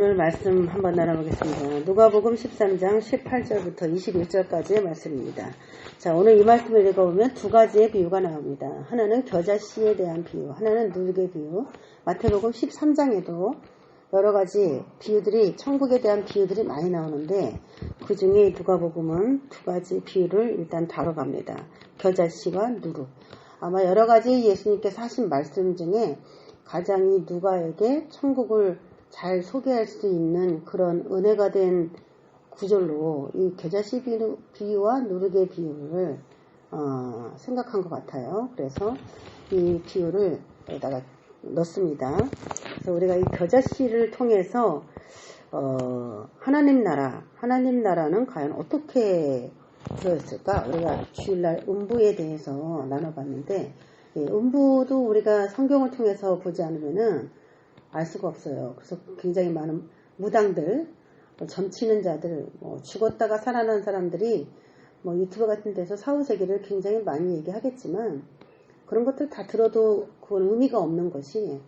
오늘 말씀 한번 나눠보겠습니다. 누가복음 13장 18절부터 21절까지의 말씀입니다. 자, 오늘 이 말씀을 읽어보면 두 가지의 비유가 나옵니다. 하나는 겨자씨에 대한 비유, 하나는 누룩의 비유. 마태복음 13장에도 여러 가지 비유들이, 천국에 대한 비유들이 많이 나오는데 그 중에 누가복음은 두 가지 비유를 일단 다뤄갑니다. 겨자씨와 누룩. 아마 여러 가지 예수님께서 하신 말씀 중에 가장 이 누가에게 천국을 잘 소개할 수 있는 그런 은혜가 된 구절로 이 겨자씨 비유와 누룩의 비유를 생각한 것 같아요. 그래서 이 비유를 여기다가 넣습니다. 그래서 우리가 이 겨자씨를 통해서 하나님 나라는 과연 어떻게 되었을까? 우리가 주일날 음부에 대해서 나눠봤는데, 음부도 우리가 성경을 통해서 보지 않으면은 알 수가 없어요. 그래서 굉장히 많은 무당들, 점치는 자들, 죽었다가 살아난 사람들이 유튜브 같은 데서 사후세계를 굉장히 많이 얘기하겠지만 그런 것들 다 들어도 그건 의미가 없는 것이,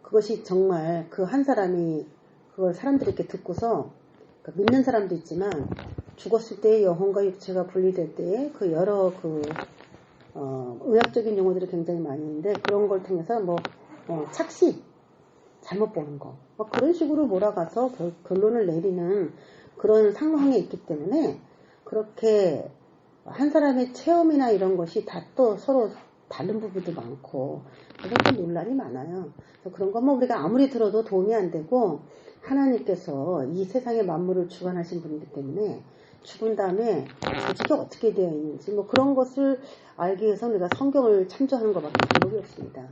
그것이 정말 그 한 사람이 그걸 사람들이 이렇게 듣고서 믿는 사람도 있지만 죽었을 때 영혼과 육체가 분리될 때에 그 여러 의학적인 용어들이 굉장히 많이 있는데 그런 걸 통해서 착시 잘못 보는 거 그런 식으로 몰아가서 결론을 내리는 그런 상황에 있기 때문에 그렇게 한 사람의 체험이나 이런 것이 다 또 서로 다른 부분도 많고 그래서 좀 논란이 많아요. 그래서 그런 건 우리가 아무리 들어도 도움이 안 되고 하나님께서 이 세상의 만물을 주관하신 분이기 때문에 죽은 다음에 조직이 어떻게 되어 있는지 그런 것을 알기 위해서 우리가 성경을 참조하는 것밖에 방법이 없습니다.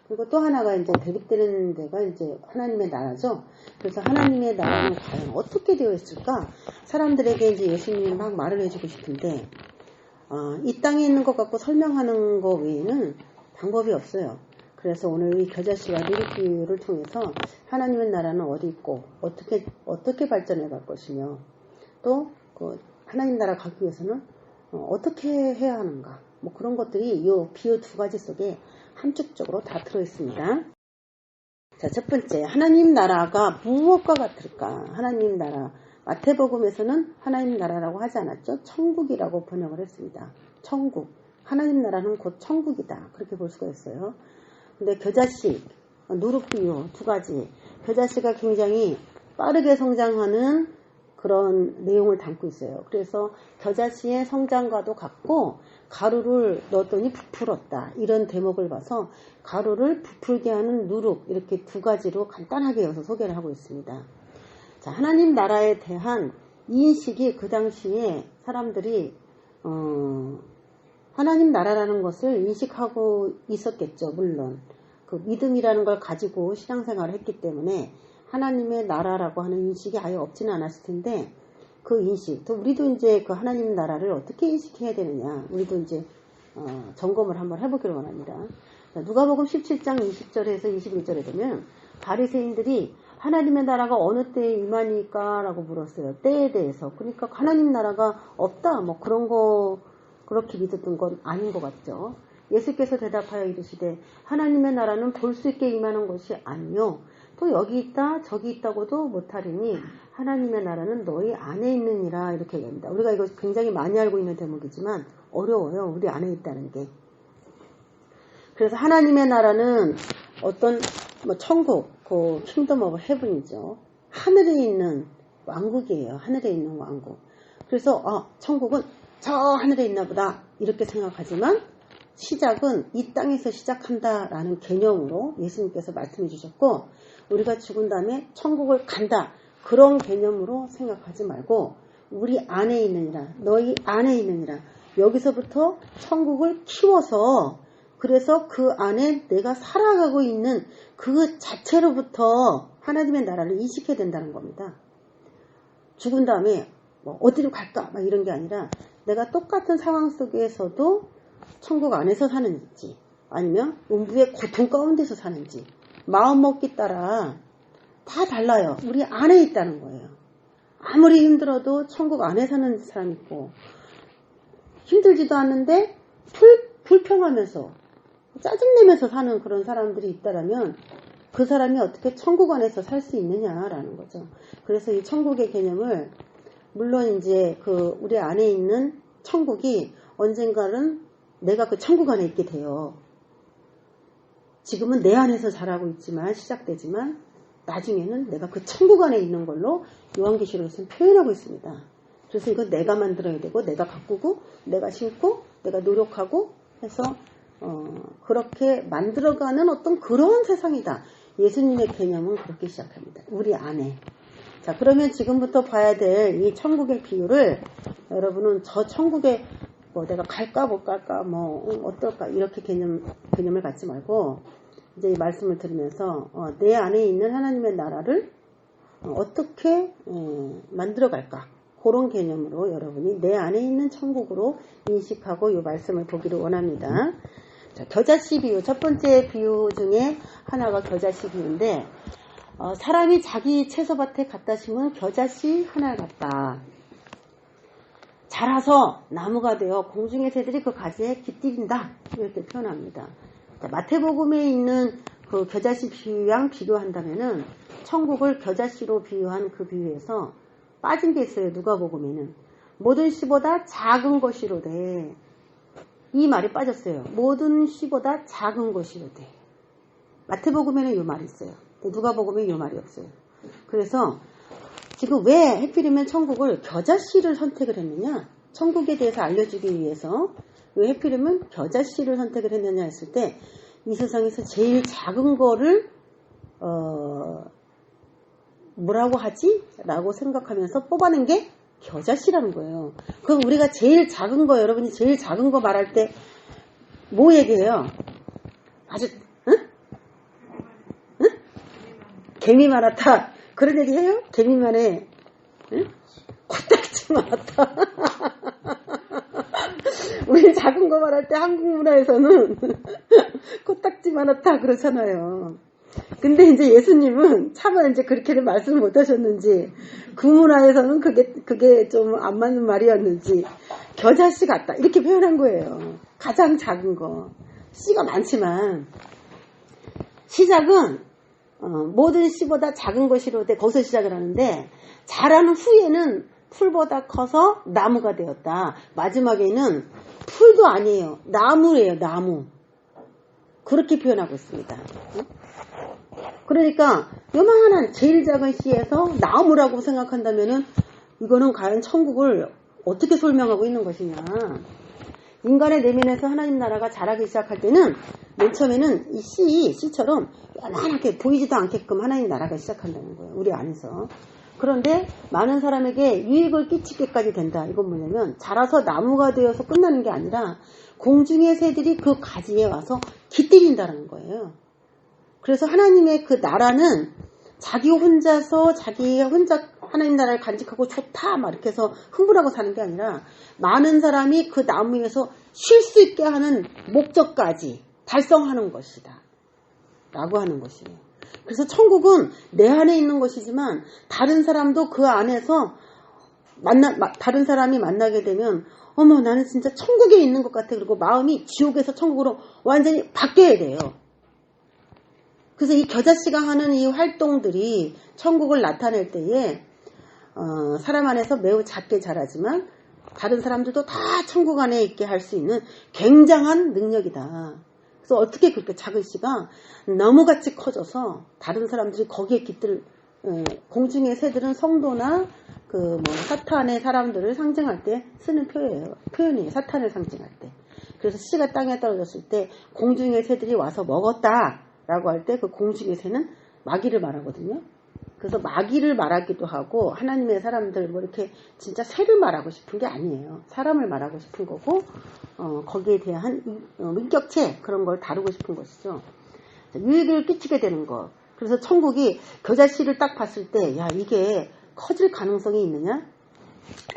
그리고 또 하나가 이제 대립되는 데가 이제 하나님의 나라죠. 그래서 하나님의 나라는 과연 어떻게 되어 있을까? 사람들에게 이제 예수님이 막 말을 해주고 싶은데, 이 땅에 있는 것 갖고 설명하는 것 외에는 방법이 없어요. 그래서 오늘 이 겨자씨와 누룩 비유를 통해서 하나님의 나라는 어디 있고, 어떻게 발전해 갈 것이며, 또, 하나님 나라 가기 위해서는 어떻게 해야 하는가. 그런 것들이 이 비유 두 가지 속에 함축적으로 다 들어있습니다. 자, 첫 번째, 하나님 나라가 무엇과 같을까? 하나님 나라. 마태복음에서는 하나님 나라라고 하지 않았죠? 천국이라고 번역을 했습니다. 천국. 하나님 나라는 곧 천국이다. 그렇게 볼 수가 있어요. 근데 겨자씨, 누룩 비유 두 가지. 겨자씨가 굉장히 빠르게 성장하는 그런 내용을 담고 있어요. 그래서 겨자씨의 성장과도 같고 가루를 넣었더니 부풀었다. 이런 대목을 봐서 가루를 부풀게 하는 누룩, 이렇게 두 가지로 간단하게 여기서 소개를 하고 있습니다. 자, 하나님 나라에 대한 인식이 그 당시에 사람들이 하나님 나라라는 것을 인식하고 있었겠죠. 물론 그 믿음이라는 걸 가지고 신앙생활을 했기 때문에 하나님의 나라라고 하는 인식이 아예 없지는 않았을 텐데 그 인식, 또 우리도 이제 그 하나님 나라를 어떻게 인식해야 되느냐, 우리도 이제 점검을 한번 해보기를 원합니다. 누가복음 17장 20절에서 21절에 보면 바리새인들이 하나님의 나라가 어느 때에 임하니까 라고 물었어요. 때에 대해서. 그러니까 하나님 나라가 없다, 그런 거 그렇게 믿었던 건 아닌 것 같죠. 예수께서 대답하여 이르시되 하나님의 나라는 볼 수 있게 임하는 것이 아니요 또 여기 있다 저기 있다고도 못하리니 하나님의 나라는 너희 안에 있느니라, 이렇게 얘기합니다. 우리가 이거 굉장히 많이 알고 있는 대목이지만 어려워요. 우리 안에 있다는 게. 그래서 하나님의 나라는 어떤 천국, 그 킹덤 오브 헤븐이죠. 하늘에 있는 왕국이에요. 하늘에 있는 왕국. 그래서 천국은 저 하늘에 있나 보다 이렇게 생각하지만 시작은 이 땅에서 시작한다라는 개념으로 예수님께서 말씀해 주셨고, 우리가 죽은 다음에 천국을 간다 그런 개념으로 생각하지 말고 우리 안에 있느니라, 너희 안에 있느니라, 여기서부터 천국을 키워서 그래서 그 안에 내가 살아가고 있는 그 자체로부터 하나님의 나라를 인식해야 된다는 겁니다. 죽은 다음에 어디로 갈까 이런 게 아니라 내가 똑같은 상황 속에서도 천국 안에서 사는지 아니면 음부의 고통 가운데서 사는지 마음먹기 따라 다 달라요. 우리 안에 있다는 거예요. 아무리 힘들어도 천국 안에 사는 사람 있고, 힘들지도 않는데 불평하면서 짜증내면서 사는 그런 사람들이 있다라면 그 사람이 어떻게 천국 안에서 살 수 있느냐라는 거죠. 그래서 이 천국의 개념을 물론 이제 그 우리 안에 있는 천국이 언젠가는 내가 그 천국 안에 있게 돼요. 지금은 내 안에서 자라고 있지만 시작되지만 나중에는 내가 그 천국 안에 있는 걸로 요한계시록에서는 표현하고 있습니다. 그래서 이거 내가 만들어야 되고 내가 가꾸고 내가 심고 내가 노력하고 해서 그렇게 만들어가는 어떤 그런 세상이다. 예수님의 개념은 그렇게 시작합니다. 우리 안에. 자, 그러면 지금부터 봐야 될 이 천국의 비유를 여러분은 저 천국에 뭐 내가 갈까 못 갈까 뭐 어떨까 이렇게 개념을 갖지 말고 이제 이 말씀을 들으면서 내 안에 있는 하나님의 나라를 어떻게 만들어 갈까 그런 개념으로 여러분이 내 안에 있는 천국으로 인식하고 이 말씀을 보기를 원합니다. 자, 겨자씨 비유 첫 번째 비유 중에 하나가 겨자씨 비유인데 사람이 자기 채소밭에 갖다 심은 겨자씨 하나를 갖다 자라서 나무가 되어 공중의 새들이 그 가지에 깃들인다 이렇게 표현합니다. 자, 마태복음에 있는 그 겨자씨 비유랑 비교한다면은 천국을 겨자씨로 비유한 그 비유에서 빠진 게 있어요. 누가복음에는 모든 씨보다 작은 것이로되 이 말이 빠졌어요. 모든 씨보다 작은 것이로되 마태복음에는 이 말이 있어요. 누가복음에 이 말이 없어요. 그래서 지금 왜 해필이면 천국을 겨자씨를 선택을 했느냐? 천국에 대해서 알려주기 위해서 왜 해필이면 겨자씨를 선택을 했느냐 했을 때 이 세상에서 제일 작은 거를 뭐라고 하지? 라고 생각하면서 뽑아낸 게 겨자씨라는 거예요. 그럼 우리가 제일 작은 거 여러분이 제일 작은 거 말할 때 뭐 얘기해요? 아주 응? 응? 개미 많았다. 그런 얘기 해요? 개미만해. 응? 코딱지 많았다. 우리 작은 거 말할 때 한국 문화에서는 코딱지 많았다 그러잖아요. 근데 이제 예수님은 차마 이제 그렇게는 말씀을 못 하셨는지 그 문화에서는 그게 좀 안 맞는 말이었는지 겨자씨 같다 이렇게 표현한 거예요. 가장 작은 거. 씨가 많지만 시작은 모든 씨보다 작은 것이로되 거기서 시작을 하는데 자라는 후에는 풀보다 커서 나무가 되었다. 마지막에는 풀도 아니에요. 나무예요. 나무. 그렇게 표현하고 있습니다. 그러니까 요만한 제일 작은 씨에서 나무라고 생각한다면은 이거는 과연 천국을 어떻게 설명하고 있는 것이냐. 인간의 내면에서 하나님 나라가 자라기 시작할 때는 맨 처음에는 이 씨처럼 요만하게 보이지도 않게끔 하나님 나라가 시작한다는 거예요. 우리 안에서. 그런데 많은 사람에게 유익을 끼치게까지 된다. 이건 뭐냐면 자라서 나무가 되어서 끝나는 게 아니라 공중의 새들이 그 가지에 와서 깃들인다는 거예요. 그래서 하나님의 그 나라는 자기 혼자 하나님 나라를 간직하고 좋다 막 이렇게 해서 흥분하고 사는 게 아니라 많은 사람이 그 나무 위에서 쉴 수 있게 하는 목적까지 달성하는 것이다 라고 하는 것이에요. 그래서 천국은 내 안에 있는 것이지만 다른 사람도 그 안에서 다른 사람이 만나게 되면 어머 나는 진짜 천국에 있는 것 같아. 그리고 마음이 지옥에서 천국으로 완전히 바뀌어야 돼요. 그래서 이 겨자씨가 하는 이 활동들이 천국을 나타낼 때에 사람 안에서 매우 작게 자라지만 다른 사람들도 다 천국 안에 있게 할 수 있는 굉장한 능력이다. 그래서 어떻게 그렇게 작은 씨가 나무같이 커져서 다른 사람들이 거기에 공중의 새들은 성도나 사탄의 사람들을 상징할 때 쓰는 표현이에요. 사탄을 상징할 때. 그래서 씨가 땅에 떨어졌을 때 공중의 새들이 와서 먹었다 라고 할 때 그 공중의 새는 마귀를 말하거든요. 그래서 마귀를 말하기도 하고 하나님의 사람들 뭐 이렇게 진짜 새를 말하고 싶은 게 아니에요. 사람을 말하고 싶은 거고 거기에 대한 인격체 그런 걸 다루고 싶은 것이죠. 유익을 끼치게 되는 거. 그래서 천국이 겨자씨를 딱 봤을 때 야 이게 커질 가능성이 있느냐?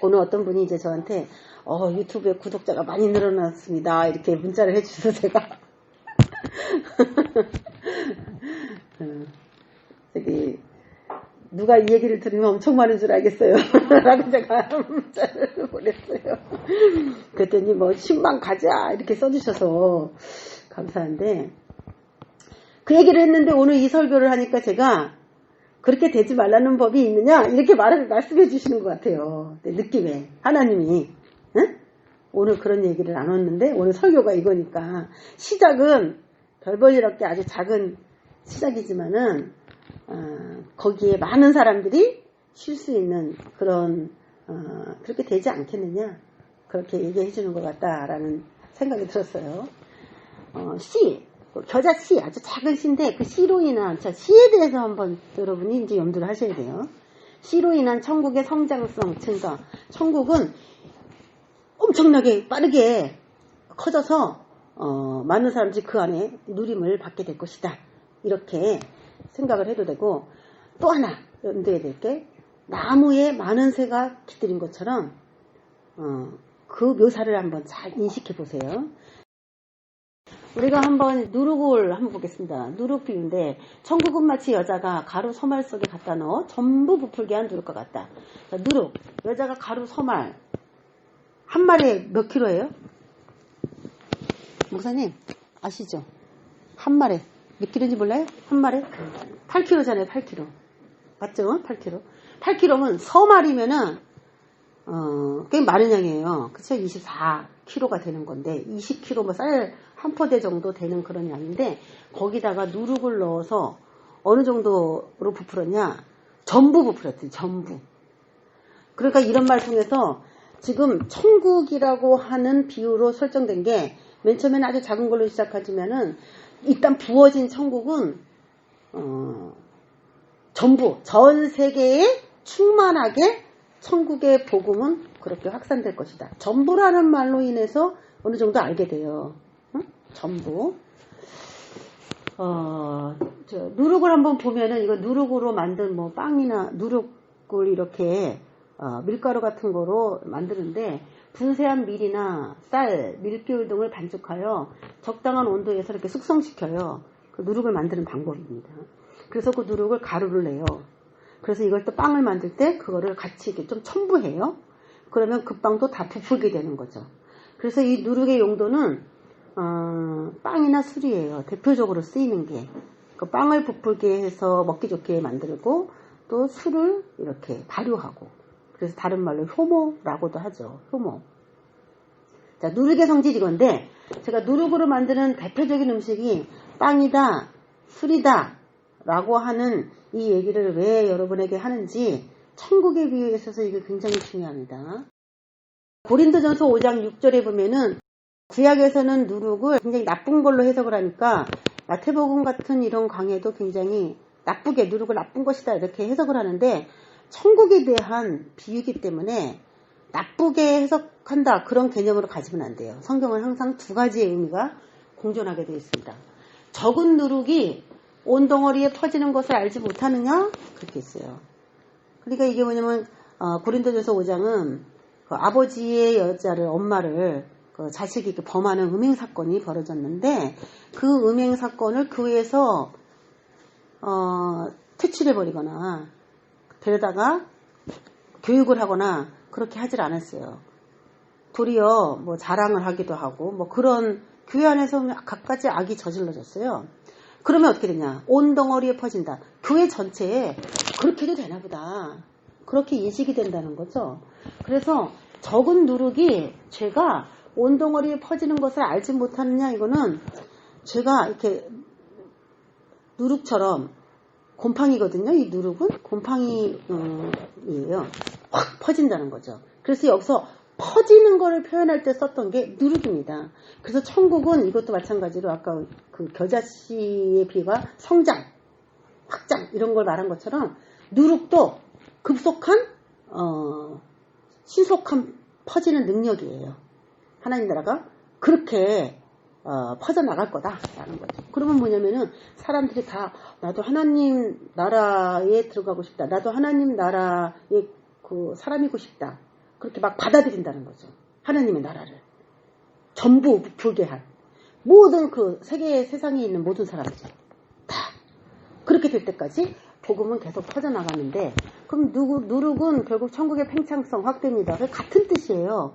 오늘 어떤 분이 이제 저한테 유튜브에 구독자가 많이 늘어났습니다. 이렇게 문자를 해주셔서 제가 저기 누가 이 얘기를 들으면 엄청 많은 줄 알겠어요. 라고 제가 문자를 보냈어요. 그랬더니 10만 가자 이렇게 써주셔서 감사한데 그 얘기를 했는데 오늘 이 설교를 하니까 제가 그렇게 되지 말라는 법이 있느냐 이렇게 말씀해 주시는 것 같아요. 느낌에 하나님이. 응? 오늘 그런 얘기를 나눴는데 오늘 설교가 이거니까 시작은 별 볼일 없게 아주 작은 시작이지만은 거기에 많은 사람들이 쉴 수 있는 그런 그렇게 되지 않겠느냐 그렇게 얘기해 주는 것 같다라는 생각이 들었어요. 시 겨자 시 아주 작은 시인데 그 시로 인한 시에 대해서 한번 여러분이 이제 염두를 하셔야 돼요. 시로 인한 천국의 성장성 증가. 천국은 엄청나게 빠르게 커져서 많은 사람들이 그 안에 누림을 받게 될 것이다. 이렇게 생각을 해도 되고 또 하나 염두에 될 게 나무에 많은 새가 깃들인 것처럼 그 묘사를 한번 잘 인식해 보세요. 우리가 한번 누룩을 한번 보겠습니다. 누룩 비유인데 천국은 마치 여자가 가루 소말 속에 갖다 넣어 전부 부풀게 한 누룩과 같다. 자, 누룩 여자가 가루 소말 한 마리에 몇 킬로예요? 목사님 아시죠? 한 마리 몇 킬로인지 몰라요? 한 마리 8킬로잖아요. 8킬로 맞죠? 8킬로 8킬로면 서말이면은 꽤 많은 양이에요. 그쵸? 24킬로가 되는 건데 20킬로 뭐 쌀 한 포대 정도 되는 그런 양인데 거기다가 누룩을 넣어서 어느 정도로 부풀었냐? 전부 부풀었지. 전부. 그러니까 이런 말 통해서 지금 천국이라고 하는 비유로 설정된 게 맨 처음에는 아주 작은 걸로 시작하지만은 일단 부어진 천국은 전부 전 세계에 충만하게 천국의 복음은 그렇게 확산될 것이다. 전부라는 말로 인해서 어느 정도 알게 돼요. 응? 전부. 누룩을 한번 보면은 이거 누룩으로 만든 뭐 빵이나 누룩을 이렇게 밀가루 같은 거로 만드는데 분쇄한 밀이나 쌀, 밀기울 등을 반죽하여 적당한 온도에서 이렇게 숙성시켜요. 그 누룩을 만드는 방법입니다. 그래서 그 누룩을 가루를 내요. 그래서 이걸 또 빵을 만들 때 그거를 같이 이렇게 좀 첨부해요. 그러면 그 빵도 다 부풀게 되는 거죠. 그래서 이 누룩의 용도는 빵이나 술이에요. 대표적으로 쓰이는 게. 그 빵을 부풀게 해서 먹기 좋게 만들고 또 술을 이렇게 발효하고 그래서 다른 말로 효모라고도 하죠. 효모. 자, 누룩의 성질이 이건데 제가 누룩으로 만드는 대표적인 음식이 빵이다, 술이다 라고 하는 이 얘기를 왜 여러분에게 하는지 천국의 비유에 있어서 이게 굉장히 중요합니다. 고린도전서 5장 6절에 보면은 구약에서는 누룩을 굉장히 나쁜 걸로 해석을 하니까 마태복음 같은 이런 강해도 굉장히 나쁘게 누룩을 나쁜 것이다 이렇게 해석을 하는데 천국에 대한 비유이기 때문에 나쁘게 해석한다 그런 개념으로 가지면 안 돼요. 성경은 항상 두 가지의 의미가 공존하게 되어 있습니다. 적은 누룩이 온 덩어리에 퍼지는 것을 알지 못하느냐? 그렇게 있어요. 그러니까 이게 뭐냐면 고린도전서 5장은 그 아버지의 여자를 엄마를 그 자식이 이렇게 범하는 음행 사건이 벌어졌는데 그 음행 사건을 교회에서 퇴출해 버리거나 데려다가 교육을 하거나 그렇게 하질 않았어요. 도리어 뭐 자랑을 하기도 하고 뭐 그런 교회 안에서 갖가지 악이 저질러졌어요. 그러면 어떻게 되냐? 온 덩어리에 퍼진다. 교회 전체에 그렇게 해도 되나 보다. 그렇게 인식이 된다는 거죠. 그래서 적은 누룩이 죄가 온 덩어리에 퍼지는 것을 알지 못하느냐 이거는 죄가 이렇게 누룩처럼 곰팡이거든요. 이 누룩은 곰팡이예요. 확 퍼진다는 거죠. 그래서 여기서 퍼지는 거를 표현할 때 썼던 게 누룩입니다. 그래서 천국은 이것도 마찬가지로 아까 그 겨자씨의 비유가 성장, 확장 이런 걸 말한 것처럼 누룩도 급속한 신속한 퍼지는 능력이에요. 하나님 나라가 그렇게 퍼져나갈 거다라는 거죠. 그러면 뭐냐면은 사람들이 다 나도 하나님 나라에 들어가고 싶다. 나도 하나님 나라의 그 사람이고 싶다. 그렇게 막 받아들인다는 거죠. 하나님의 나라를. 전부 부풀게 한 모든 그 세상에 있는 모든 사람들 다 그렇게 될 때까지 복음은 계속 퍼져나가는데 그럼 누룩은 결국 천국의 팽창성 확대입니다. 같은 뜻이에요.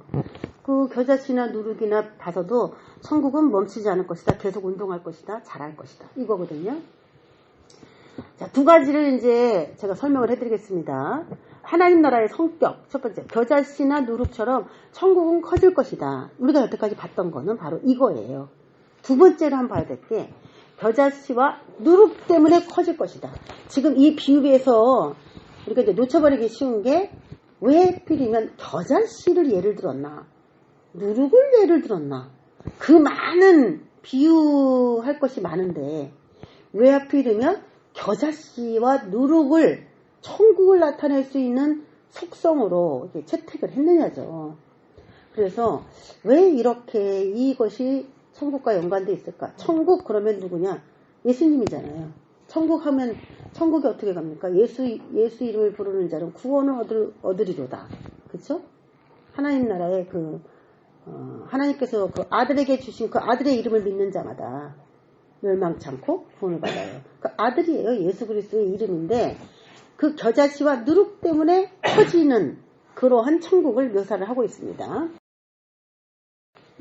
그 겨자씨나 누룩이나 봐서도 천국은 멈추지 않을 것이다. 계속 운동할 것이다. 잘할 것이다. 이거거든요. 자, 두 가지를 이제 제가 설명을 해드리겠습니다. 하나님 나라의 성격. 첫 번째, 겨자씨나 누룩처럼 천국은 커질 것이다. 우리가 여태까지 봤던 거는 바로 이거예요. 두 번째로 한번 봐야 될 게, 겨자씨와 누룩 때문에 커질 것이다. 지금 이 비유에서 우리가 이제 놓쳐버리기 쉬운 게, 왜 하필이면 겨자씨를 예를 들었나, 누룩을 예를 들었나. 그 많은 비유할 것이 많은데 왜 하필이면 겨자씨와 누룩을 천국을 나타낼 수 있는 속성으로 채택을 했느냐죠. 그래서 왜 이렇게 이것이 천국과 연관되어 있을까? 천국 그러면 누구냐? 예수님이잖아요. 천국 하면 천국이 어떻게 갑니까? 예수 이름을 부르는 자는 구원을 얻으리로다. 그렇죠? 하나님 나라의 하나님께서 그 아들에게 주신 그 아들의 이름을 믿는 자마다 멸망치 않고 구원을 받아요. 그 아들이에요. 예수 그리스도의 이름인데, 그 겨자씨와 누룩 때문에 커지는 그러한 천국을 묘사를 하고 있습니다.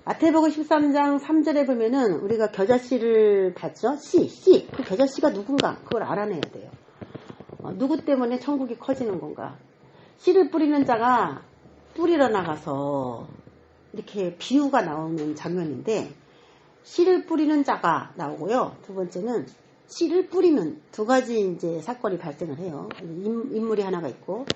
마태복음 13장 3절에 보면은 우리가 겨자씨를 봤죠. 씨. 그 겨자씨가 누군가 그걸 알아내야 돼요. 누구 때문에 천국이 커지는 건가. 씨를 뿌리는 자가 뿌리러 나가서 이렇게 비유가 나오는 장면인데, 씨를 뿌리는 자가 나오고요. 두 번째는 씨를 뿌리는, 두 가지 이제 사건이 발생을 해요. 인물이 하나가 있고.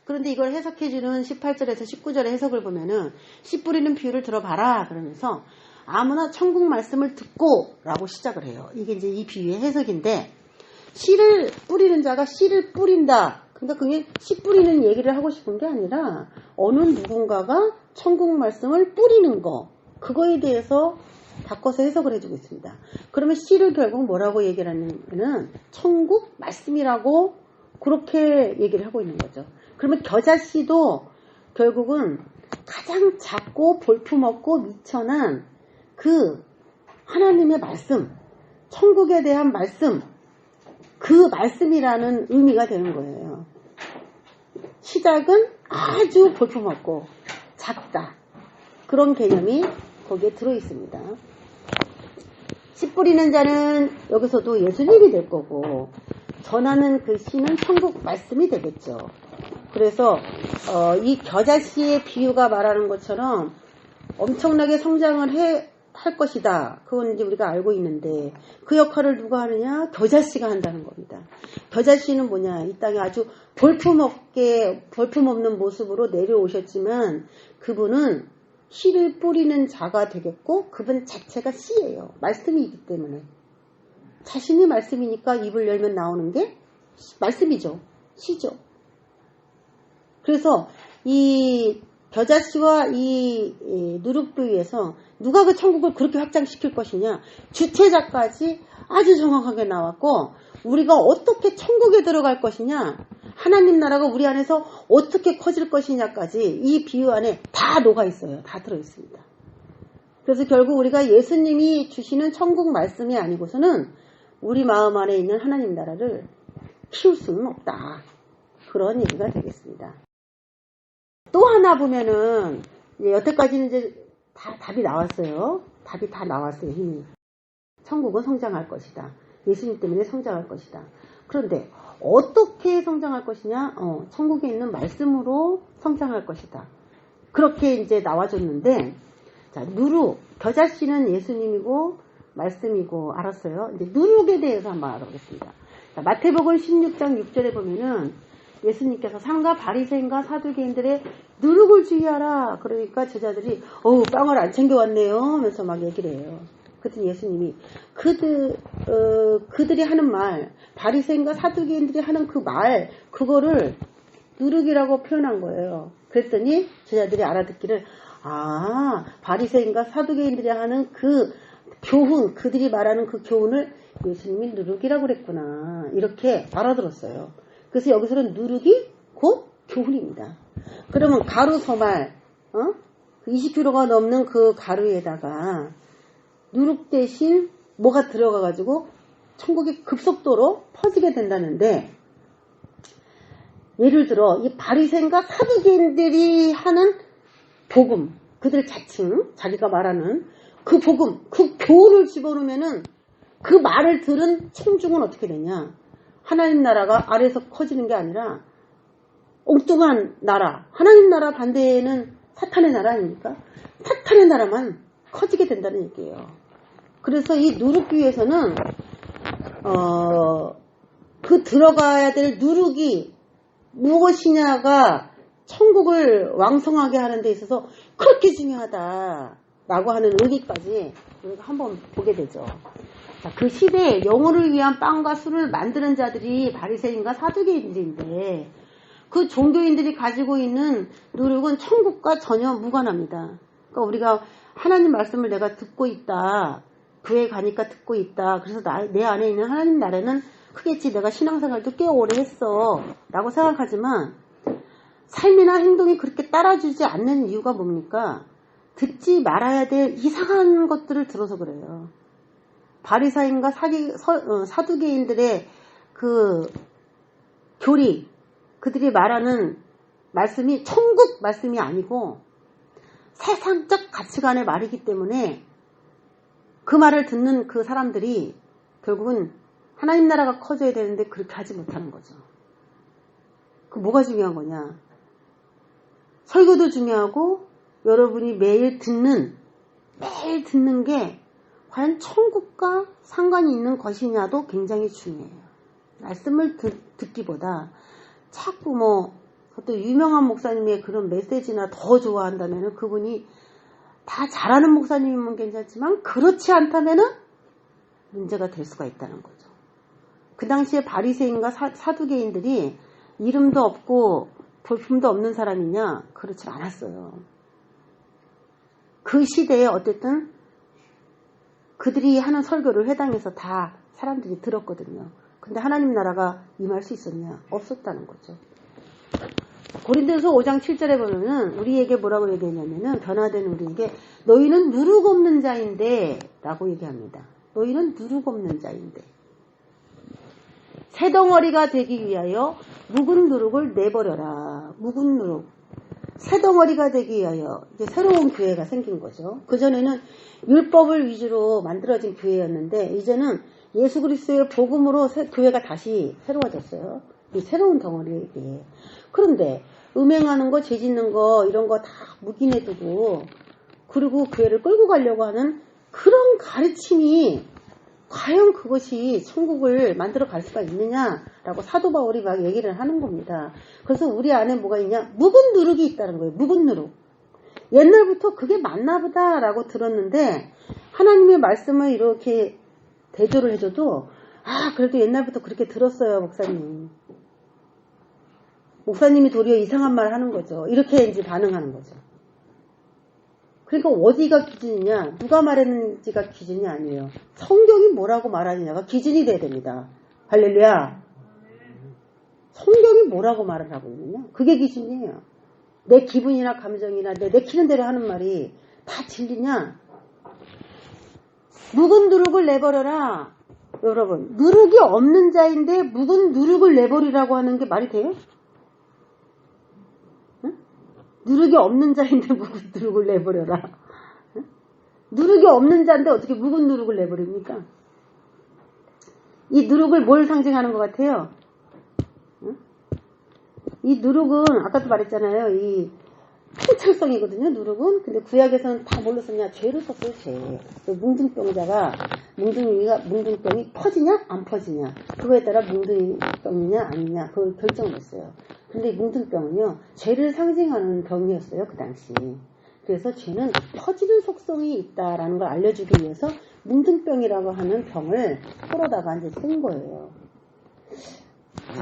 그런데 이걸 해석해주는 18절에서 19절의 해석을 보면은, 씨 뿌리는 비유를 들어봐라 그러면서 아무나 천국 말씀을 듣고 라고 시작을 해요. 이게 이제 이 비유의 해석인데, 씨를 뿌리는 자가 씨를 뿌린다. 그러니까 그게 씨 뿌리는 얘기를 하고 싶은 게 아니라 어느 누군가가 천국 말씀을 뿌리는 거, 그거에 대해서 바꿔서 해석을 해주고 있습니다. 그러면 씨를 결국 뭐라고 얘기를 하냐면은 천국 말씀이라고 그렇게 얘기를 하고 있는 거죠. 그러면 겨자씨도 결국은 가장 작고 볼품없고 미천한 그 하나님의 말씀, 천국에 대한 말씀, 그 말씀이라는 의미가 되는 거예요. 시작은 아주 볼품없고 작다. 그런 개념이 거기에 들어있습니다. 씨 뿌리는 자는 여기서도 예수님이 될 거고, 전하는 그 씨는 천국 말씀이 되겠죠. 그래서 이 겨자씨의 비유가 말하는 것처럼 엄청나게 성장을 할 것이다. 그건 이제 우리가 알고 있는데, 그 역할을 누가 하느냐? 겨자씨가 한다는 겁니다. 겨자씨는 뭐냐? 이 땅에 아주 볼품없는 모습으로 내려오셨지만, 그분은 씨를 뿌리는 자가 되겠고, 그분 자체가 씨예요. 말씀이기 때문에. 자신이 말씀이니까 입을 열면 나오는 게 말씀이죠. 씨죠. 그래서 이 겨자씨와 이 누룩비유에서 누가 그 천국을 그렇게 확장시킬 것이냐, 주체자까지 아주 정확하게 나왔고, 우리가 어떻게 천국에 들어갈 것이냐, 하나님 나라가 우리 안에서 어떻게 커질 것이냐까지 이 비유 안에 다 녹아 있어요. 다 들어 있습니다. 그래서 결국 우리가 예수님이 주시는 천국 말씀이 아니고서는 우리 마음 안에 있는 하나님 나라를 키울 수는 없다. 그런 얘기가 되겠습니다. 또 하나 보면은 여태까지는 이제 다 답이 나왔어요. 답이 다 나왔어요. 이미. 천국은 성장할 것이다. 예수님 때문에 성장할 것이다. 그런데 어떻게 성장할 것이냐? 천국에 있는 말씀으로 성장할 것이다. 그렇게 이제 나와줬는데, 자, 누룩, 겨자씨는 예수님이고 말씀이고 알았어요. 이제 누룩에 대해서 한번 알아보겠습니다. 자, 마태복음 16장 6절에 보면은 예수님께서 삼가 바리새인과 사두개인들의 누룩을 주의하라. 그러니까 제자들이 빵을 안 챙겨왔네요 하면서 막 얘기를 해요. 그랬더니 예수님이 그들이 하는 말, 바리새인과 사두개인들이 하는 그 말, 그거를 누룩이라고 표현한 거예요. 그랬더니 제자들이 알아듣기를, 바리새인과 사두개인들이 하는 그 교훈, 그들이 말하는 그 교훈을 예수님이 누룩이라고 그랬구나, 이렇게 알아들었어요. 그래서 여기서는 누룩이 곧 교훈입니다. 그러면 가루 소말, 20kg가 넘는 그 가루에다가 누룩 대신 뭐가 들어가가지고 천국이 급속도로 퍼지게 된다는데, 예를 들어 이 바리새인과 사두개인들이 하는 복음, 그들 자칭 자기가 말하는 그 복음, 그 교훈을 집어넣으면은 그 말을 들은 청중은 어떻게 되냐? 하나님 나라가 아래에서 커지는 게 아니라 엉뚱한 나라, 하나님 나라 반대에는 사탄의 나라 아닙니까? 사탄의 나라만 커지게 된다는 얘기예요. 그래서 이 누룩기 위해서는 그 들어가야 될 누룩이 무엇이냐가 천국을 왕성하게 하는 데 있어서 그렇게 중요하다라고 하는 의미까지 우리가 한번 보게 되죠. 자, 그 시대에 영혼을 위한 빵과 술을 만드는 자들이 바리새인과 사두개인들인데 그 종교인들이 가지고 있는 누룩은 천국과 전혀 무관합니다. 그러니까 우리가 하나님 말씀을 내가 듣고 있다. 교회 가니까 듣고 있다. 그래서 내 안에 있는 하나님 나라는 크겠지. 내가 신앙생활도 꽤 오래 했어. 라고 생각하지만 삶이나 행동이 그렇게 따라주지 않는 이유가 뭡니까? 듣지 말아야 될 이상한 것들을 들어서 그래요. 바리새인과 사두개인들의 그 교리, 그들이 말하는 말씀이 천국 말씀이 아니고 세상적 가치관의 말이기 때문에 그 말을 듣는 그 사람들이 결국은 하나님 나라가 커져야 되는데 그렇게 하지 못하는 거죠. 그 뭐가 중요한 거냐? 설교도 중요하고 여러분이 매일 듣는 게 과연 천국과 상관이 있는 것이냐도 굉장히 중요해요. 말씀을 듣기보다 자꾸 또 유명한 목사님의 그런 메시지나 더 좋아한다면 그분이 다 잘하는 목사님이면 괜찮지만 그렇지 않다면 문제가 될 수가 있다는 거죠. 그 당시에 바리새인과 사두개인들이 이름도 없고 볼품도 없는 사람이냐? 그렇지 않았어요. 그 시대에 어쨌든 그들이 하는 설교를 회당에서 다 사람들이 들었거든요. 근데 하나님 나라가 임할 수 있었냐? 없었다는 거죠. 고린도서 5장 7절에 보면은 우리에게 뭐라고 얘기했냐면은 변화된 우리에게 너희는 누룩 없는 자인데 라고 얘기합니다. 너희는 누룩 없는 자인데 새덩어리가 되기 위하여 묵은 누룩을 내버려라. 묵은 누룩. 새덩어리가 되기 위하여 이제 새로운 교회가 생긴 거죠. 그전에는 율법을 위주로 만들어진 교회였는데 이제는 예수 그리스도의 복음으로 교회가 다시 새로워졌어요. 이 새로운 덩어리에. 그런데 음행하는 거, 죄 짓는 거 이런 거 다 묵인해두고 그리고 교회를 끌고 가려고 하는 그런 가르침이 과연 그것이 천국을 만들어 갈 수가 있느냐라고 사도 바울이 막 얘기를 하는 겁니다. 그래서 우리 안에 뭐가 있냐? 묵은 누룩이 있다는 거예요. 묵은 누룩. 옛날부터 그게 맞나 보다라고 들었는데 하나님의 말씀을 이렇게 대조를 해줘도 그래도 옛날부터 그렇게 들었어요, 목사님. 목사님이 도리어 이상한 말 하는 거죠. 이렇게 이제 반응하는 거죠. 그러니까 어디가 기준이냐, 누가 말했는지가 기준이 아니에요. 성경이 뭐라고 말하느냐가 기준이 돼야 됩니다. 할렐루야. 성경이 뭐라고 말을 하고 있느냐, 그게 기준이에요. 내 기분이나 감정이나 내 내키는 대로 하는 말이 다 진리냐? 묵은 누룩을 내버려라. 여러분, 누룩이 없는 자인데 묵은 누룩을 내버리라고 하는 게 말이 돼요? 응? 누룩이 없는 자인데 묵은 누룩을 내버려라. 응? 누룩이 없는 자인데 어떻게 묵은 누룩을 내버립니까? 이 누룩을 뭘 상징하는 것 같아요? 응? 이 누룩은 아까도 말했잖아요. 이 통찰성이거든요, 누룩은. 근데 구약에서는 다 뭘로 썼냐? 죄를 썼어요, 죄. 뭉둥병자가, 뭉둥병이 퍼지냐? 안 퍼지냐? 그거에 따라 뭉둥병이냐? 아니냐? 그걸 결정을 했어요. 근데 뭉둥병은요, 죄를 상징하는 병이었어요, 그 당시. 그래서 죄는 퍼지는 속성이 있다라는 걸 알려주기 위해서 뭉둥병이라고 하는 병을 풀어다가 이제 쓴 거예요.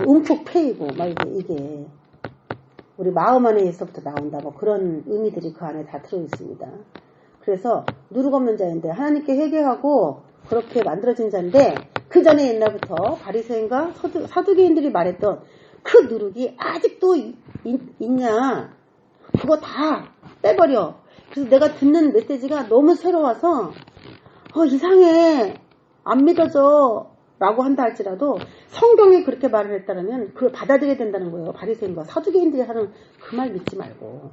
움푹 패이고, 막 이게. 우리 마음 안에서부터 나온다. 뭐 그런 의미들이 그 안에 다 들어있습니다. 그래서 누룩 없는 자인데 하나님께 회개하고 그렇게 만들어진 자인데 그 전에 옛날부터 바리새인과 사두개인들이 말했던 그 누룩이 아직도 있냐? 그거 다 빼버려. 그래서 내가 듣는 메시지가 너무 새로워서 이상해. 안 믿어져. 라고 한다 할지라도 성경이 그렇게 말을 했다면 그걸 받아들여야 된다는 거예요. 바리새인과 사두개인들이 하는 그 말 믿지 말고.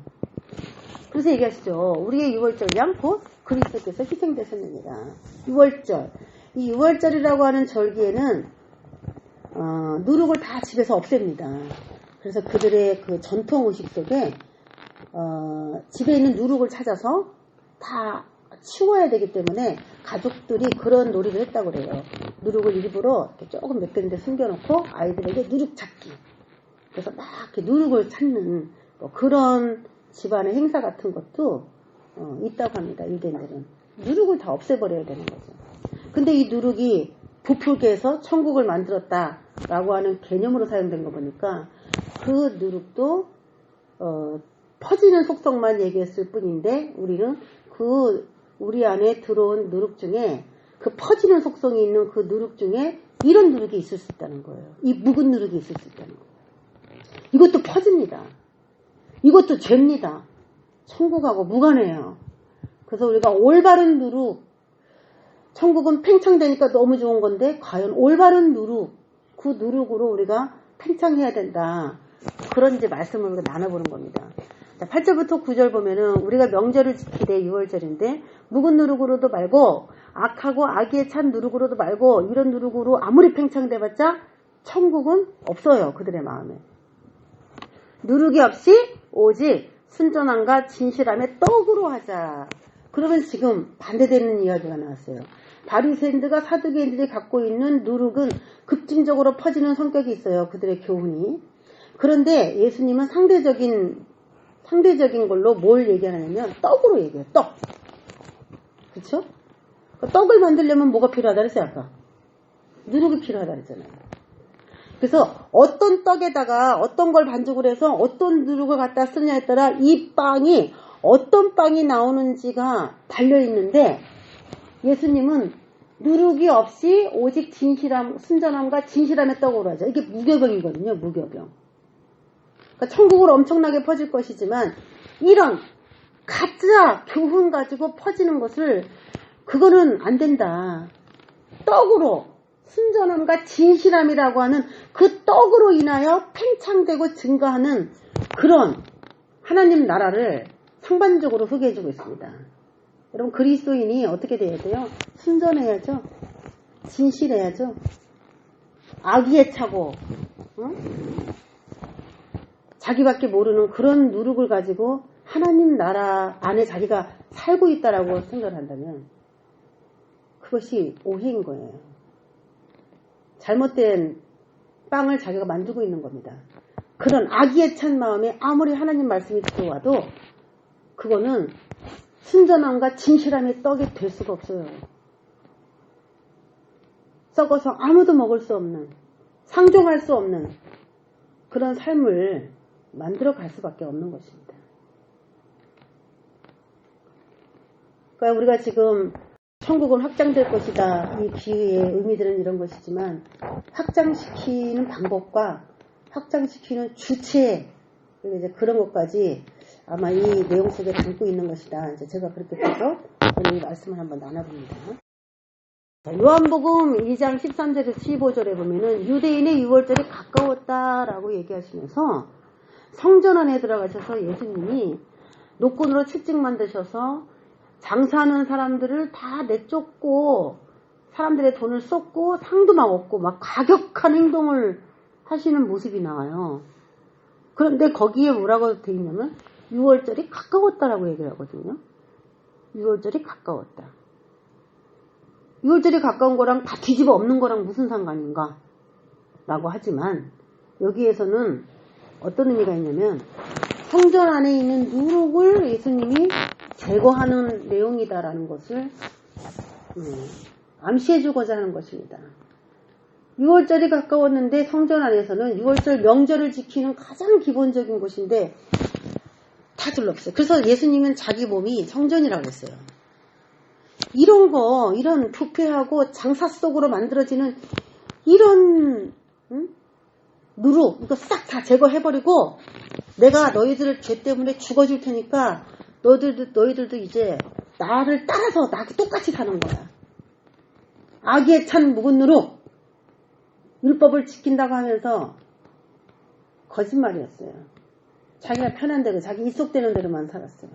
그래서 얘기하시죠. 우리의 유월절이란 곧 그리스도께서 희생되셨느니라. 유월절. 이 유월절이라고 하는 절기에는 누룩을 다 집에서 없앱니다. 그래서 그들의 그 전통 의식 속에 집에 있는 누룩을 찾아서 다 치워야 되기 때문에 가족들이 그런 놀이를 했다고 그래요. 누룩을 일부러 이렇게 조금 몇 군데 숨겨놓고 아이들에게 누룩 찾기. 그래서 막 이렇게 누룩을 찾는 뭐 그런 집안의 행사 같은 것도 있다고 합니다. 유대인들은. 누룩을 다 없애버려야 되는 거죠. 근데 이 누룩이 부풀게 해서 천국을 만들었다라고 하는 개념으로 사용된 거 보니까 그 누룩도 퍼지는 속성만 얘기했을 뿐인데 우리는 우리 안에 들어온 누룩 중에 그 퍼지는 속성이 있는 그 누룩 중에 이런 누룩이 있을 수 있다는 거예요. 이 묵은 누룩이 있을 수 있다는 거예요. 이것도 퍼집니다. 이것도 죄입니다. 천국하고 무관해요. 그래서 우리가 올바른 누룩, 천국은 팽창되니까 너무 좋은 건데 과연 올바른 누룩, 그 누룩으로 우리가 팽창해야 된다. 그런 이제 말씀을 우리가 나눠보는 겁니다. 자, 8절부터 9절 보면은 우리가 명절을 지키되 6월절인데 묵은 누룩으로도 말고 악하고 악의에 찬 누룩으로도 말고 이런 누룩으로 아무리 팽창돼봤자 천국은 없어요. 그들의 마음에. 누룩이 없이 오직 순전함과 진실함의 떡으로 하자. 그러면 지금 반대되는 이야기가 나왔어요. 바리새인들과 사두개인들이 갖고 있는 누룩은 급진적으로 퍼지는 성격이 있어요. 그들의 교훈이. 그런데 예수님은 상대적인 걸로 뭘 얘기하냐면 떡으로 얘기해요. 떡. 그렇죠? 떡을 만들려면 뭐가 필요하다 그랬어요 아까? 누룩이 필요하다 그랬잖아요. 그래서 어떤 떡에다가 어떤 걸 반죽을 해서 어떤 누룩을 갖다 쓰느냐에 따라 이 빵이 어떤 빵이 나오는지가 달려있는데 예수님은 누룩이 없이 오직 진실함, 순전함과 진실함의 떡으로 하죠. 이게 무교병이거든요. 무교병. 그러니까 천국으로 엄청나게 퍼질 것이지만 이런 가짜 교훈 가지고 퍼지는 것을 그거는 안 된다. 떡으로 순전함과 진실함이라고 하는 그 떡으로 인하여 팽창되고 증가하는 그런 하나님 나라를 상반적으로 소개해주고 있습니다. 여러분 그리스도인이 어떻게 돼야 돼요? 순전해야죠. 진실해야죠. 악의에 차고 자기밖에 모르는 그런 누룩을 가지고 하나님 나라 안에 자기가 살고 있다라고 생각을 한다면 그것이 오해인 거예요. 잘못된 빵을 자기가 만들고 있는 겁니다. 그런 악의에 찬 마음에 아무리 하나님 말씀이 들어와도 그거는 순전함과 진실함의 떡이 될 수가 없어요. 썩어서 아무도 먹을 수 없는, 상종할 수 없는 그런 삶을 만들어 갈 수밖에 없는 것입니다. 그러니까 우리가 지금 천국은 확장될 것이다. 이 비유의 의미들은 이런 것이지만 확장시키는 방법과 확장시키는 주체 이제 그런 것까지 아마 이 내용 속에 담고 있는 것이다. 이제 제가 그렇게 해서 오늘 이 말씀을 한번 나눠봅니다. 요한복음 2장 13절에서 15절에 보면은 유대인의 유월절이 가까웠다라고 얘기하시면서 성전 안에 들어가셔서 예수님이 노끈으로 채찍 만드셔서 장사하는 사람들을 다 내쫓고 사람들의 돈을 쏟고 상도 막 얻고 막 과격한 행동을 하시는 모습이 나와요. 그런데 거기에 뭐라고 되어 있냐면 6월절이 가까웠다라고 얘기를 하거든요. 6월절이 가까웠다. 6월절이 가까운 거랑 다 뒤집어 엎는 거랑 무슨 상관인가? 라고 하지만 여기에서는 어떤 의미가 있냐면 성전 안에 있는 누룩을 예수님이 제거하는 내용이다라는 것을 암시해주고자 하는 것입니다. 6월절이 가까웠는데 성전 안에서는 6월절 명절을 지키는 가장 기본적인 곳인데 다 둘러없어요. 그래서 예수님은 자기 몸이 성전이라고 했어요. 이런 부패하고 장사 속으로 만들어지는 이런 누룩 이거 싹 다 제거해버리고 내가 너희들 죄 때문에 죽어줄 테니까 너희들도 이제 나를 따라서 나하고 똑같이 사는 거야. 악의에 찬 묵은 누룩 율법을 지킨다고 하면서 거짓말이었어요. 자기가 편한 대로 자기 이속되는 대로만 살았어요.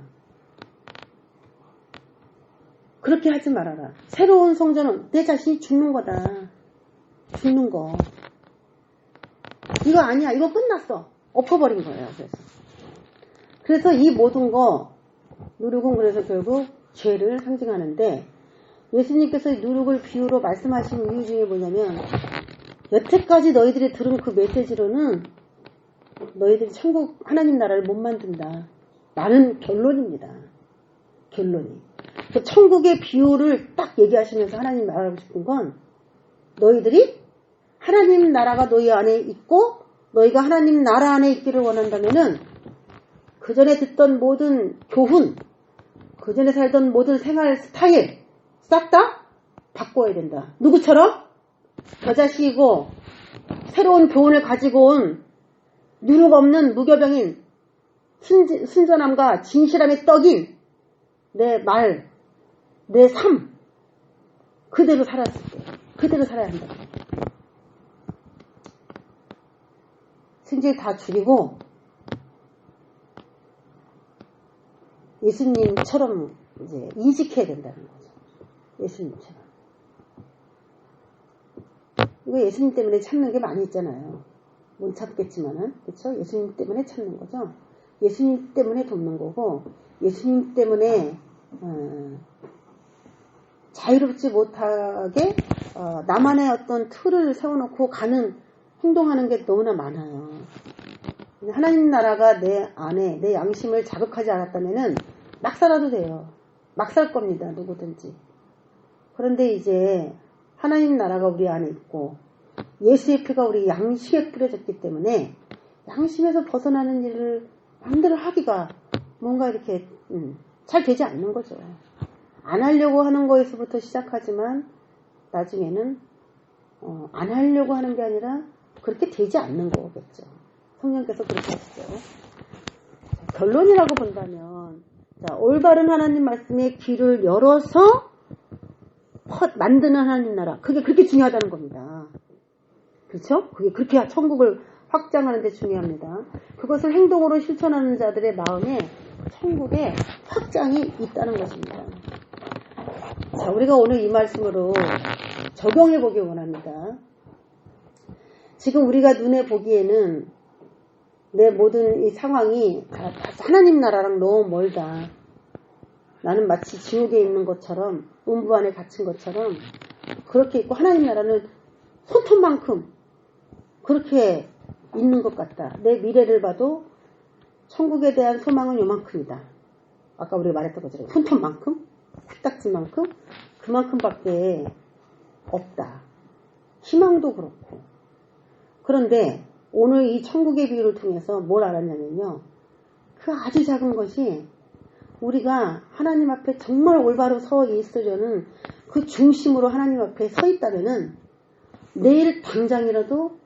그렇게 하지 말아라. 새로운 성전은 내 자신이 죽는 거다. 죽는 거. 이거 아니야. 이거 끝났어. 엎어버린 거예요. 그래서 이 모든 거 누룩은 그래서 결국 죄를 상징하는데 예수님께서 누룩을 비유로 말씀하신 이유 중에 뭐냐면 여태까지 너희들이 들은 그 메시지로는 너희들이 천국 하나님 나라를 못 만든다. 라는 결론입니다. 결론이. 그 천국의 비유를 딱 얘기하시면서 하나님 말하고 싶은 건 너희들이 하나님 나라가 너희 안에 있고 너희가 하나님 나라 안에 있기를 원한다면은 그 전에 듣던 모든 교훈, 그 전에 살던 모든 생활 스타일 싹 다 바꿔야 된다. 누구처럼? 여자식이고 새로운 교훈을 가지고 온 누룩 없는 무교병인 순전함과 진실함의 떡인 내 말, 내 삶 그대로 살았을 때 그대로 살아야 한다. 승질 다 줄이고 예수님처럼 이제 인식해야 된다는 거죠. 예수님처럼. 이거 예수님 때문에 참는 게 많이 있잖아요. 못 참겠지만은, 그렇죠? 예수님 때문에 참는 거죠. 예수님 때문에 돕는 거고, 예수님 때문에 자유롭지 못하게 나만의 어떤 틀을 세워놓고 가는 행동하는 게 너무나 많아요. 하나님 나라가 내 안에 내 양심을 자극하지 않았다면은 막 살아도 돼요. 막 살 겁니다. 누구든지. 그런데 이제 하나님 나라가 우리 안에 있고 예수의 피가 우리 양심에 뿌려졌기 때문에 양심에서 벗어나는 일을 마음대로 하기가 뭔가 이렇게 잘 되지 않는 거죠. 안 하려고 하는 거에서부터 시작하지만 나중에는 안 하려고 하는 게 아니라 그렇게 되지 않는 거겠죠. 성령께서 그렇게 하시죠. 결론이라고 본다면 자, 올바른 하나님 말씀에 귀를 열어서 만드는 하나님 나라. 그게 그렇게 중요하다는 겁니다. 그렇죠? 그게 그렇게 천국을 확장하는 데 중요합니다. 그것을 행동으로 실천하는 자들의 마음에 천국의 확장이 있다는 것입니다. 자, 우리가 오늘 이 말씀으로 적용해 보기 원합니다. 지금 우리가 눈에 보기에는 내 모든 이 상황이 다 하나님 나라랑 너무 멀다. 나는 마치 지옥에 있는 것처럼 음부 안에 갇힌 것처럼 그렇게 있고 하나님 나라는 손톱만큼 그렇게 있는 것 같다. 내 미래를 봐도 천국에 대한 소망은 요만큼이다. 아까 우리가 말했던 것처럼 손톱만큼, 코딱지만큼 그만큼밖에 없다. 희망도 그렇고. 그런데 오늘 이 천국의 비유를 통해서 뭘 알았냐면요. 그 아주 작은 것이 우리가 하나님 앞에 정말 올바로 서 있으려는 그 중심으로 하나님 앞에 서 있다면은 내일 당장이라도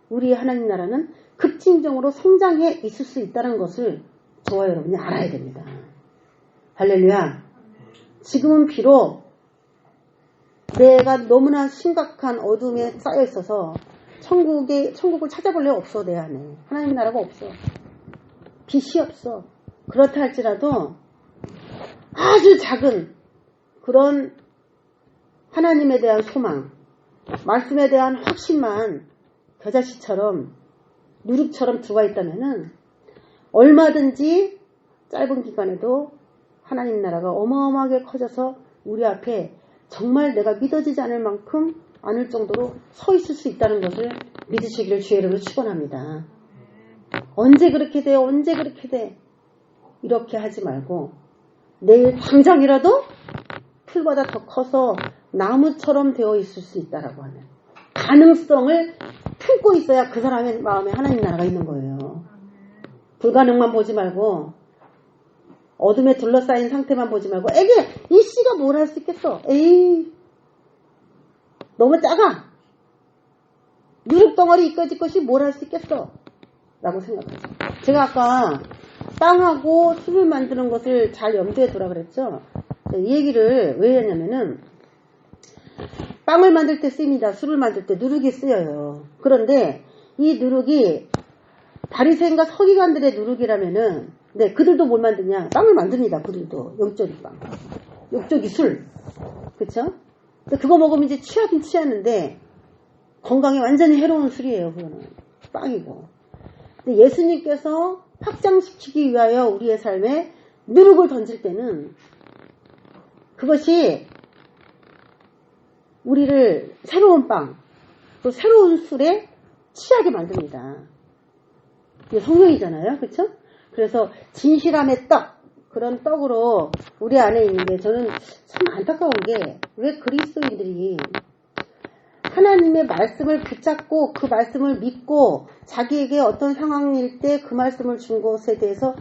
우리 하나님 나라는 급진적으로 성장해 있을 수 있다는 것을 저와 여러분이 알아야 됩니다. 할렐루야. 지금은 비록 내가 너무나 심각한 어둠에 쌓여 있어서 천국을 찾아볼 래 없어. 내 안에 하나님 나라가 없어. 빛이 없어. 그렇다 할지라도 아주 작은 그런 하나님에 대한 소망, 말씀에 대한 확신만 겨자씨처럼 누룩처럼 들어가 있다면은 얼마든지 짧은 기간에도 하나님 나라가 어마어마하게 커져서 우리 앞에 정말 내가 믿어지지 않을 만큼 않을 정도로 서 있을 수 있다는 것을 믿으시기를 주의 이름으로 축원합니다. 언제 그렇게 돼? 언제 그렇게 돼? 이렇게 하지 말고 내일 당장이라도 풀보다 더 커서 나무처럼 되어 있을 수 있다라고 하는 가능성을 품고 있어야 그 사람의 마음에 하나님 나라가 있는 거예요. 불가능만 보지 말고 어둠에 둘러싸인 상태만 보지 말고 에게 이 씨가 뭘 할 수 있겠어? 에이 너무 작아. 누룩덩어리 이까짓 것이 뭘 할 수 있겠어? 라고 생각하죠. 제가 아까 빵하고 술을 만드는 것을 잘 염두에 두라 그랬죠. 이 얘기를 왜 했냐면은 빵을 만들 때 쓰입니다. 술을 만들 때 누룩이 쓰여요. 그런데 이 누룩이 바리새인과 서기관들의 누룩이라면은, 네, 그들도 뭘 만드냐? 빵을 만듭니다. 그들도 영적인 빵, 영적인 술, 그렇죠? 그거 먹으면 이제 취하긴 취하는데 건강에 완전히 해로운 술이에요. 그거는 빵이고. 근데 예수님께서 확장시키기 위하여 우리의 삶에 누룩을 던질 때는 그것이 우리를 새로운 빵, 또 새로운 술에 취하게 만듭니다. 이게 성령이잖아요. 그렇죠? 그래서 진실함의 떡, 그런 떡으로 우리 안에 있는 게 저는 참 안타까운 게 왜 그리스도인들이 하나님의 말씀을 붙잡고 그 말씀을 믿고 자기에게 어떤 상황일 때 그 말씀을 준 것에 대해서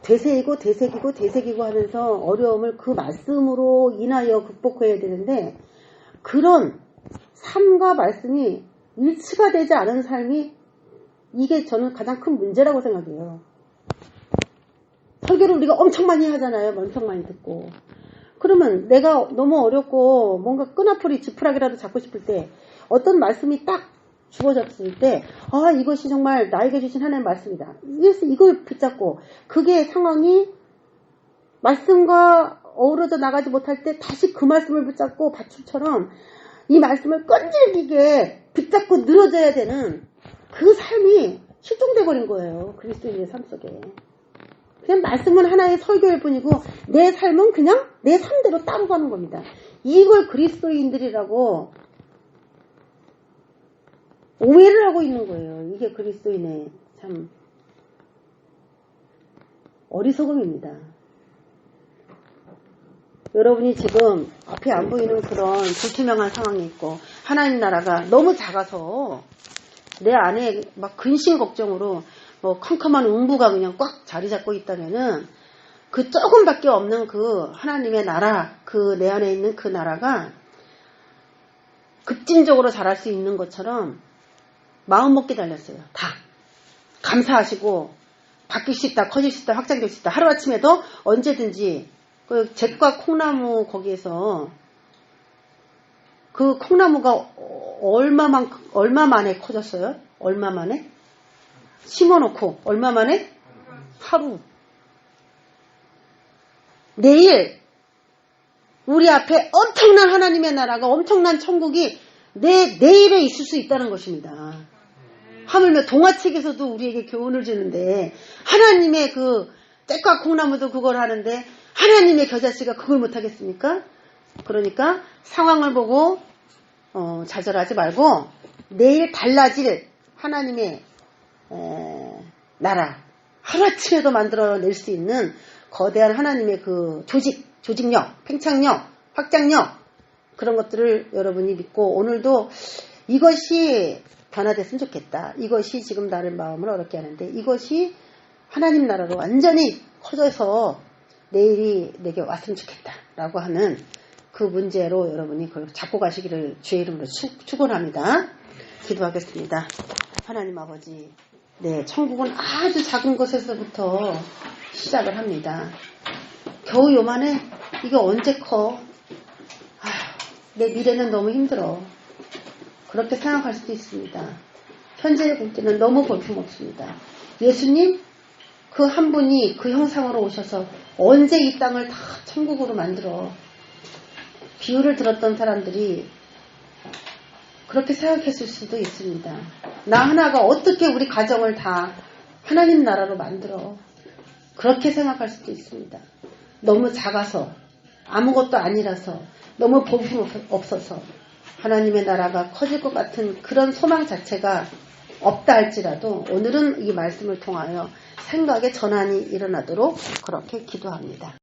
되새기고 하면서 어려움을 그 말씀으로 인하여 극복해야 되는데 그런 삶과 말씀이 일치가 되지 않은 삶이 이게 저는 가장 큰 문제라고 생각해요. 설교를 우리가 엄청 많이 하잖아요. 엄청 많이 듣고. 그러면 내가 너무 어렵고 뭔가 끈아풀이 지푸라기라도 잡고 싶을 때 어떤 말씀이 딱 주어졌을 때 아 이것이 정말 나에게 주신 하나님의 말씀이다. 그래서 이걸 붙잡고 그게 상황이 말씀과 어우러져 나가지 못할 때 다시 그 말씀을 붙잡고 밧줄처럼 이 말씀을 끈질기게 붙잡고 늘어져야 되는 그 삶이 실종돼 버린 거예요. 그리스도인의 삶 속에. 그냥 말씀은 하나의 설교일 뿐이고 내 삶은 그냥 내 삶대로 따로 가는 겁니다. 이걸 그리스도인들이라고 오해를 하고 있는 거예요. 이게 그리스도인의 참 어리석음입니다. 여러분이 지금 앞에 안 보이는 그런 불투명한 상황이 있고 하나님 나라가 너무 작아서 내 안에 막 근심 걱정으로 뭐 컴컴한 음부가 그냥 꽉 자리 잡고 있다면은 그 조금밖에 없는 그 하나님의 나라, 그 내 안에 있는 그 나라가 급진적으로 자랄 수 있는 것처럼 마음먹기 달렸어요. 다 감사하시고 바뀔 수 있다, 커질 수 있다, 확장될 수 있다. 하루아침에도 언제든지 그 잿과 콩나무 거기에서 그 콩나무가 얼마 만에 커졌어요? 얼마 만에? 심어놓고 얼마 만에? 하루. 내일 우리 앞에 엄청난 하나님의 나라가 엄청난 천국이 내일에 있을 수 있다는 것입니다. 하물며 동화책에서도 우리에게 교훈을 주는데 하나님의 그 떼과 콩나무도 그걸 하는데 하나님의 겨자씨가 그걸 못하겠습니까? 그러니까 상황을 보고 좌절하지 말고 내일 달라질 하나님의 나라 하루아침에도 만들어낼 수 있는 거대한 하나님의 그 조직력, 팽창력, 확장력 그런 것들을 여러분이 믿고 오늘도 이것이 변화됐으면 좋겠다. 이것이 지금 나를 마음을 어렵게 하는데 이것이 하나님 나라로 완전히 커져서 내일이 내게 왔으면 좋겠다. 라고 하는 그 문제로 여러분이 그걸 잡고 가시기를 주의 이름으로 축원합니다. 기도하겠습니다. 하나님 아버지, 네, 천국은 아주 작은 곳에서부터 시작을 합니다. 겨우 요만해? 이게 언제 커? 내 미래는 너무 힘들어. 그렇게 생각할 수도 있습니다. 현재의 국제는 너무 볼품없습니다. 예수님, 그 한 분이 그 형상으로 오셔서 언제 이 땅을 다 천국으로 만들어. 비유를 들었던 사람들이 그렇게 생각했을 수도 있습니다. 나 하나가 어떻게 우리 가정을 다 하나님 나라로 만들어. 그렇게 생각할 수도 있습니다. 너무 작아서 아무것도 아니라서 너무 볼품 없어서 하나님의 나라가 커질 것 같은 그런 소망 자체가 없다 할지라도 오늘은 이 말씀을 통하여 생각의 전환이 일어나도록 그렇게 기도합니다.